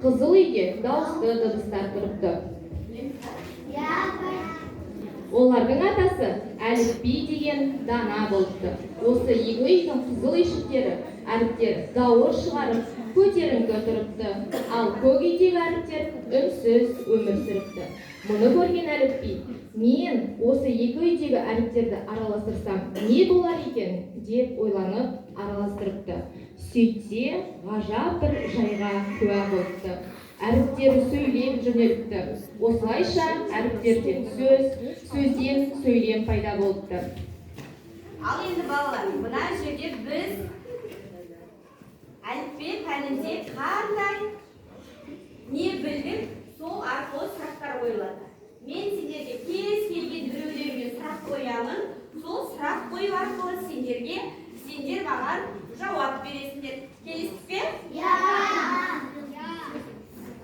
Қызыл үйде дауысты дыбыстар тұрыпты. Олардың атасы әліпби деген дана болыпты. Осы екі үйдің қызыл үйшіктері әріптер дауыс шығарып көтеріңкі тұрыпты. Ал көк үйдегі әріптер үнсіз өмір сүріпті. Мұны көрген әліпби, мен осы екі үйдегі әріптерді араластырсам не болар екен деп ойланып араластырыпты. Сөйтсе, ғажап бір жайға куә болыпты. Әріптері сөйлеп жөнеліпті. Осылайша әріптерден сөз, сөзден сөйлем пайда болыпты. Ал енді балалар, мына жерде біз әліппе пәнінде қандай не білдік, сол арқылы сұрақтар қойылады. Мен сендерге кез келген біреулерге сұрақ қоямын, сол сұрақ қою арқылы сендер маған жауап бересіңдер. Келістік пе?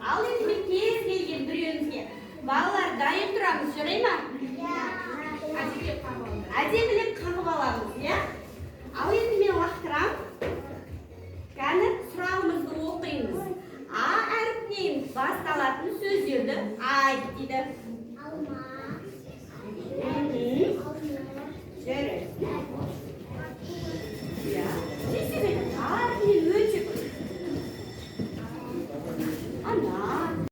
Ал енді мен кез келген біреуіңізге балалар дайын тұрамыз, жарай ма? Әдемілеп қағып аламыз, иә? Ал енді мен лақтырам. Кәні сұрағымызды оқимыз. А әріпінен басталатын сөздерді айт дейді. Алма. Жарай.